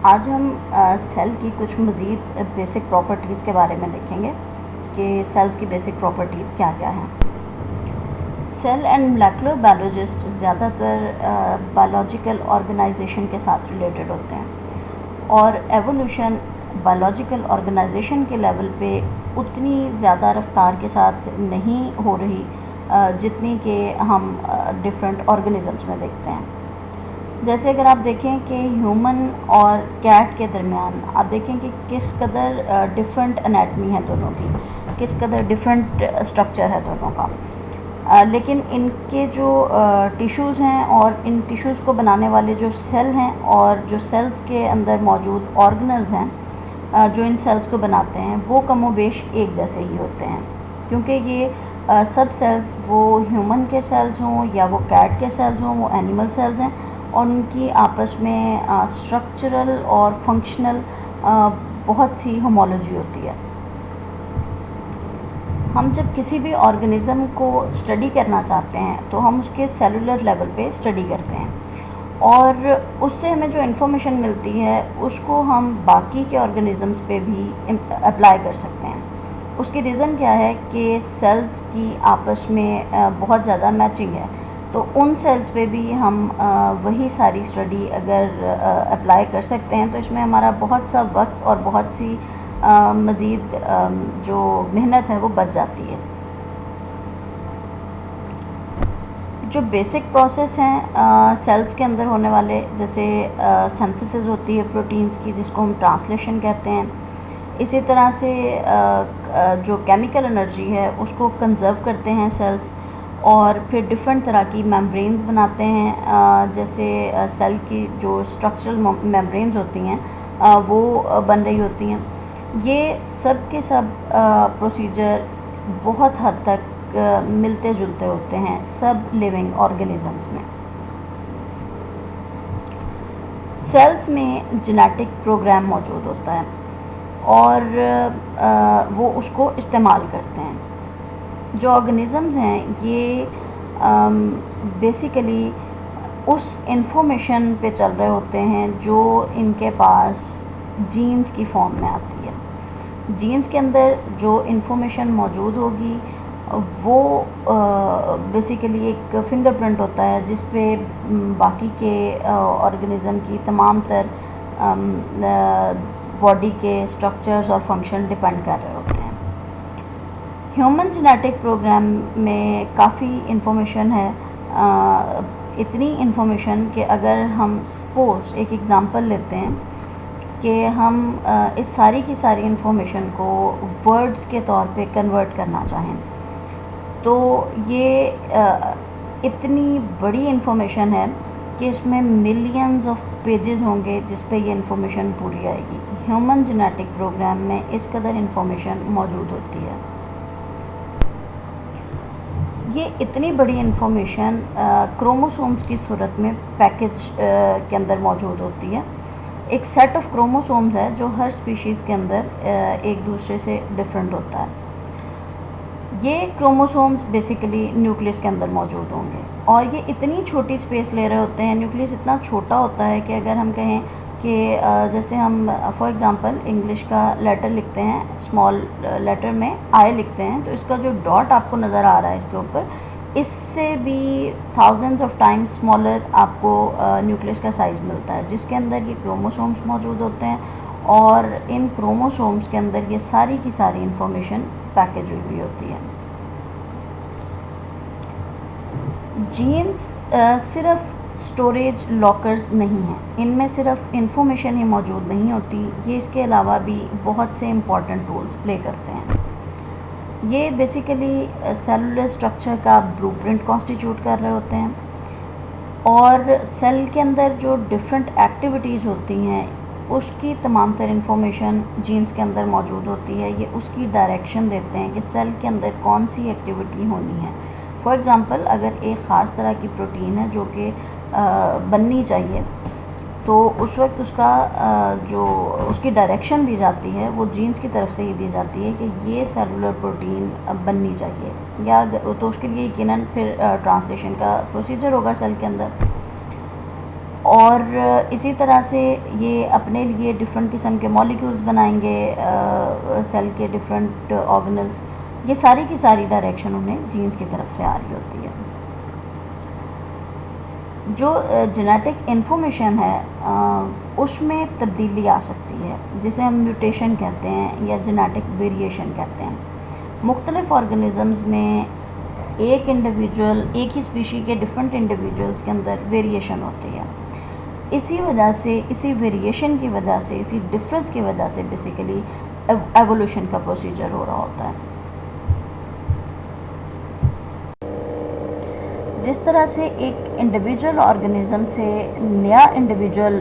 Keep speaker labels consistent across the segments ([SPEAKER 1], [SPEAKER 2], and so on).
[SPEAKER 1] आज हम सेल की कुछ मज़ीद बेसिक प्रॉपर्टीज़ के बारे में देखेंगे कि सेल्स की बेसिक प्रॉपर्टीज़ क्या क्या हैं। सेल एंड मोलेकुलर बायोलॉजिस्ट ज़्यादातर बायोलॉजिकल ऑर्गेनाइजेशन के साथ रिलेटेड होते हैं और एवोल्यूशन बायोलॉजिकल ऑर्गेनाइजेशन के लेवल पे उतनी ज़्यादा रफ्तार के साथ नहीं हो रही जितनी कि हम डिफरेंट ऑर्गेनिज़म्स में देखते हैं। जैसे अगर आप देखें कि ह्यूमन और कैट के दरमियान आप देखें कि किस कदर डिफरेंट एनाटमी है दोनों की, किस कदर डिफरेंट स्ट्रक्चर है दोनों का, लेकिन इनके जो टिश्यूज़ हैं और इन टिश्यूज़ को बनाने वाले जो सेल हैं और जो सेल्स के अंदर मौजूद ऑर्गेनल्स हैं जो इन सेल्स को बनाते हैं वो कमोबेश एक जैसे ही होते हैं, क्योंकि ये सब सेल्स वो ह्यूमन के सेल्स हों या वो कैट के सेल्स हों, वो एनिमल सेल्स हैं और उनकी आपस में स्ट्रक्चरल और फंक्शनल बहुत सी होमोलॉजी होती है। हम जब किसी भी ऑर्गेनिज़म को स्टडी करना चाहते हैं तो हम उसके सेलुलर लेवल पे स्टडी करते हैं और उससे हमें जो इन्फॉर्मेशन मिलती है उसको हम बाकी के ऑर्गेनिज़म्स पे भी अप्लाई कर सकते हैं। उसकी रीज़न क्या है कि सेल्स की आपस में बहुत ज़्यादा मैचिंग है, तो उन सेल्स पे भी हम वही सारी स्टडी अगर अप्लाई कर सकते हैं तो इसमें हमारा बहुत सा वक्त और बहुत सी मज़ीद जो मेहनत है वो बच जाती है। जो बेसिक प्रोसेस हैं सेल्स के अंदर होने वाले, जैसे सिंथेसिस होती है प्रोटीन्स की जिसको हम ट्रांसलेशन कहते हैं, इसी तरह से जो केमिकल एनर्जी है उसको कंजर्व करते हैं सेल्स और फिर डिफरेंट तरह की मेम्ब्रेन्स बनाते हैं। जैसे सेल की जो स्ट्रक्चरल मेम्ब्रेन्स होती हैं वो बन रही होती हैं। ये सब के सब प्रोसीजर बहुत हद तक मिलते जुलते होते हैं सब लिविंग ऑर्गेनिजम्स में। सेल्स में जेनेटिक प्रोग्राम मौजूद होता है और वो उसको इस्तेमाल करते हैं। जो ऑर्गेनिजम्स हैं ये बेसिकली उस इंफॉर्मेशन पे चल रहे होते हैं जो इनके पास जीन्स की फॉर्म में आती है। जीन्स के अंदर जो इंफॉर्मेशन मौजूद होगी वो बेसिकली एक फिंगरप्रिंट होता है जिस पे बाकी के ऑर्गेनिज़म की तमाम तर बॉडी के स्ट्रक्चर्स और फंक्शन डिपेंड कर रहे होते हैं। ह्यूमन जेनेटिक प्रोग्राम में काफ़ी इंफॉर्मेशन है, इतनी इंफॉर्मेशन कि अगर हम सपोज एक एग्ज़ाम्पल लेते हैं कि हम इस सारी की सारी इंफॉर्मेशन को वर्ड्स के तौर पे कन्वर्ट करना चाहें तो ये इतनी बड़ी इंफॉर्मेशन है कि इसमें मिलियंस ऑफ पेजेस होंगे जिस पे ये इंफॉर्मेशन पूरी आएगी। ह्यूमन जेनेटिक प्रोग्राम में इस कदर इंफॉर्मेशन मौजूद होती है। ये इतनी बड़ी इंफॉर्मेशन क्रोमोसोम्स की सूरत में पैकेज के अंदर मौजूद होती है। एक सेट ऑफ क्रोमोसोम्स है जो हर स्पीशीज़ के अंदर एक दूसरे से डिफरेंट होता है। ये क्रोमोसोम्स बेसिकली न्यूक्लियस के अंदर मौजूद होंगे और ये इतनी छोटी स्पेस ले रहे होते हैं। न्यूक्लियस इतना छोटा होता है कि अगर हम कहें कि जैसे हम फॉर एग्ज़ाम्पल इंग्लिश का लेटर लिखते हैं, स्मॉल लेटर में आई लिखते हैं, तो इसका जो डॉट आपको नज़र आ रहा है इसके ऊपर, इससे भी थाउजेंड्स ऑफ टाइम्स स्मॉलर आपको न्यूक्लियस का साइज़ मिलता है जिसके अंदर ये क्रोमोसोम्स मौजूद होते हैं और इन क्रोमोसोम्स के अंदर ये सारी की सारी इंफॉर्मेशन पैकेज हुई हुई होती है। जीन्स सिर्फ स्टोरेज लॉकर्स नहीं हैं, इनमें सिर्फ इंफॉर्मेशन ही मौजूद नहीं होती, ये इसके अलावा भी बहुत से इम्पॉर्टेंट रोल्स प्ले करते हैं। ये बेसिकली सेलुलर स्ट्रक्चर का ब्लूप्रिंट कॉन्स्टिट्यूट कर रहे होते हैं और सेल के अंदर जो डिफरेंट एक्टिविटीज़ होती हैं उसकी तमाम तर इंफॉर्मेशन जीन्स के अंदर मौजूद होती है। ये उसकी डायरेक्शन देते हैं कि सेल के अंदर कौन सी एक्टिविटी होनी है। फॉर एग्ज़ाम्पल अगर एक ख़ास तरह की प्रोटीन है जो कि बननी चाहिए तो उस वक्त उसका जो उसकी डायरेक्शन दी जाती है वो जीन्स की तरफ से ही दी जाती है कि ये सेलुलर प्रोटीन बननी चाहिए, या तो उसके लिए यकीनन फिर ट्रांसलेशन का प्रोसीजर होगा सेल के अंदर। और इसी तरह से ये अपने लिए डिफरेंट किस्म के मॉलिक्यूल्स बनाएंगे, सेल के डिफरेंट ऑर्गेनल्स। ये सारी की सारी डायरेक्शन उन्हें जीन्स की तरफ से आ रही होती है। जो जेनेटिक इन्फॉर्मेशन है उसमें तब्दीली आ सकती है, जिसे हम म्यूटेशन कहते हैं या जेनेटिक वेरिएशन कहते हैं। मुख्तलिफ ऑर्गेनिज़म्स में एक इंडिविजुअल, एक ही स्पीशी के डिफरेंट इंडिविजुअल्स के अंदर वेरिएशन होती है। इसी वजह से, इसी वेरिएशन की वजह से, इसी डिफरेंस की वजह से बेसिकली एवोल्यूशन का प्रोसीजर हो रहा होता है। जिस तरह से एक इंडिविजुअल ऑर्गेनिज़म से नया इंडिविजुअल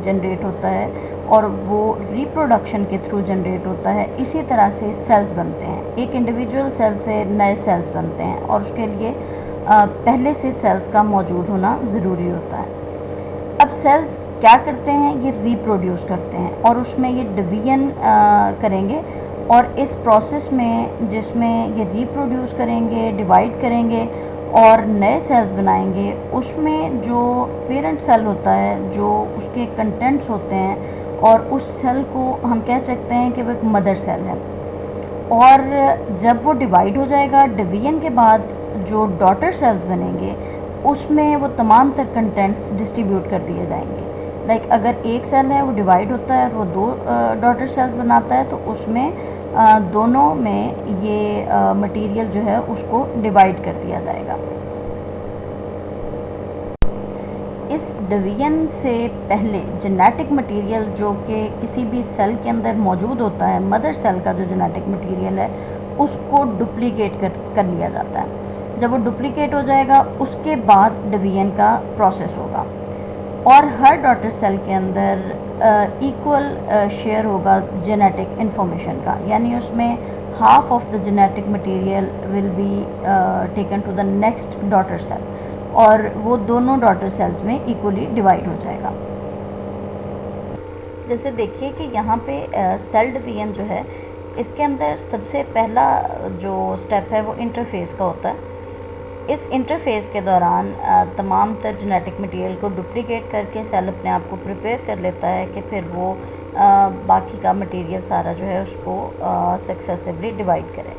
[SPEAKER 1] जनरेट होता है और वो रिप्रोडक्शन के थ्रू जनरेट होता है, इसी तरह से सेल्स बनते हैं। एक इंडिविजुअल सेल से नए सेल्स बनते हैं और उसके लिए पहले से सेल्स का मौजूद होना ज़रूरी होता है। अब सेल्स क्या करते हैं, ये रिप्रोड्यूस करते हैं और उसमें ये डिवीजन करेंगे, और इस प्रोसेस में जिसमें ये रिप्रोड्यूस करेंगे, डिवाइड करेंगे और नए सेल्स बनाएंगे, उसमें जो पेरेंट सेल होता है, जो उसके कंटेंट्स होते हैं, और उस सेल को हम कह सकते हैं कि वो एक मदर सेल है। और जब वो डिवाइड हो जाएगा, डिवीजन के बाद जो डॉटर सेल्स बनेंगे उसमें वो तमाम तर कंटेंट्स डिस्ट्रीब्यूट कर दिए जाएंगे। लाइक अगर एक सेल है, वो डिवाइड होता है और वो दो डॉटर सेल्स बनाता है, तो उसमें दोनों में ये मटेरियल जो है उसको डिवाइड कर दिया जाएगा। इस डिवीजन से पहले जेनेटिक मटेरियल जो कि किसी भी सेल के अंदर मौजूद होता है, मदर सेल का जो जेनेटिक मटेरियल है, उसको डुप्लीकेट कर लिया जाता है। जब वो डुप्लीकेट हो जाएगा, उसके बाद डिवीजन का प्रोसेस होगा और हर डॉटर सेल के अंदर इक्वल शेयर होगा जेनेटिक इन्फॉर्मेशन का, यानी उसमें half of the genetic material will be taken to the next daughter cell और वो दोनों डॉटर सेल्स में इक्वली डिवाइड हो जाएगा। जैसे देखिए कि यहाँ पे सेल डिवीजन जो है, इसके अंदर सबसे पहला जो स्टेप है वो इंटरफेस का होता है। इस इंटरफेस के दौरान तमाम तर जेनेटिक मटेरियल को डुप्लीकेट करके सेल अपने आप को प्रिपेयर कर लेता है कि फिर वो बाकी का मटेरियल सारा जो है उसको सक्सेसिवली डिवाइड करे।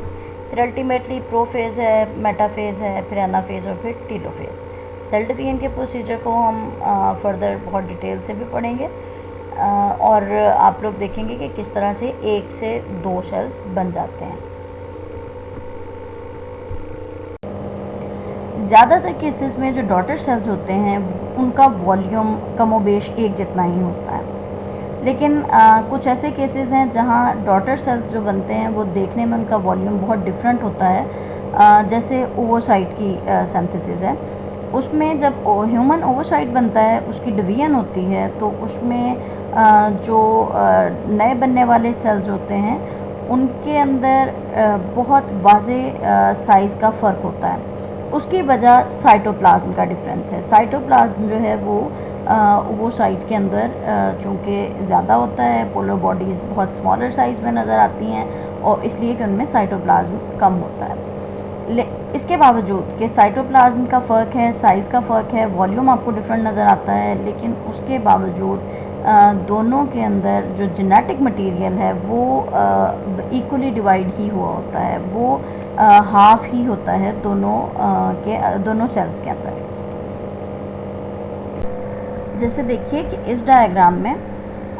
[SPEAKER 1] फिर अल्टीमेटली प्रोफेज़ है, मेटाफेज़ है, फिर एनाफेज़ और फिर टीलोफेज़। सेल डिवीजन के प्रोसीजर को हम फर्दर बहुत डिटेल से भी पढ़ेंगे और आप लोग देखेंगे कि किस तरह से एक से दो सेल्स बन जाते हैं। ज़्यादातर केसेस में जो डॉटर सेल्स होते हैं उनका वॉल्यूम कमोबेश एक जितना ही होता है, लेकिन कुछ ऐसे केसेस हैं जहाँ डॉटर सेल्स जो बनते हैं वो देखने में उनका वॉल्यूम बहुत डिफरेंट होता है। जैसे ओवोसाइट की सिंथेसिस है, उसमें जब ह्यूमन ओवोसाइट बनता है, उसकी डिवीजन होती है, तो उसमें जो नए बनने वाले सेल्स होते हैं उनके अंदर बहुत वाज़े साइज़ का फ़र्क होता है। उसकी वजह साइटोप्लाज्म का डिफरेंस है। साइटोप्लाज्म जो है वो साइट के अंदर चूँकि ज़्यादा होता है, पोलर बॉडीज़ बहुत स्मॉलर साइज़ में नज़र आती हैं और इसलिए कि उनमें साइटोप्लाज्म कम होता है। इसके बावजूद कि साइटोप्लाज्म का फ़र्क है, साइज़ का फ़र्क है, वॉल्यूम आपको डिफरेंट नज़र आता है, लेकिन उसके बावजूद दोनों के अंदर जो जेनेटिक मटेरियल है वो इक्वली डिवाइड ही हुआ होता है। वो हाफ ही होता है दोनों सेल्स के अंदर। जैसे देखिए कि इस डायग्राम में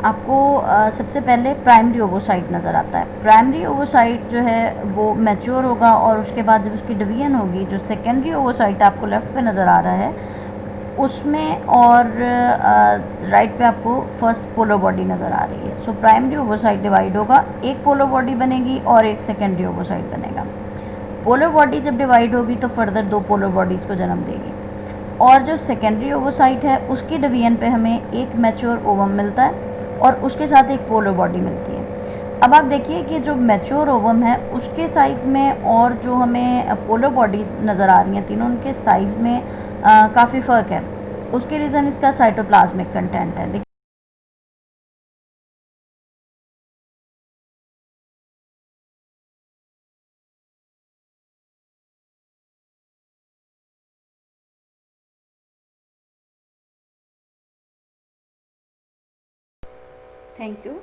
[SPEAKER 1] आपको सबसे पहले प्राइमरी ओवोसाइट नज़र आता है। प्राइमरी ओवोसाइट जो है वो मैच्योर होगा और उसके बाद जब उसकी डिवीजन होगी, जो सेकेंडरी ओवोसाइट आपको लेफ़्ट पे नज़र आ रहा है उसमें, और राइट पे आपको फर्स्ट पोलर बॉडी नज़र आ रही है। सो प्राइमरी ओवोसाइट डिवाइड होगा, एक पोलर बॉडी बनेगी और एक सेकेंडरी ओवोसाइट बनेगा। पोलर बॉडी जब डिवाइड होगी तो फर्दर दो पोलर बॉडीज़ को जन्म देगी, और जो सेकेंडरी ओवोसाइट है उसकी डिवीजन पे हमें एक मैच्योर ओवम मिलता है और उसके साथ एक पोलर बॉडी मिलती है। अब आप देखिए कि जो मैच्योर ओवम है उसके साइज़ में और जो हमें पोलर बॉडीज़ नज़र आ रही हैं तीनों, उनके साइज़ में काफ़ी फ़र्क है। उसके रीज़न इसका साइटोप्लाज्मिक कंटेंट है। Thank you.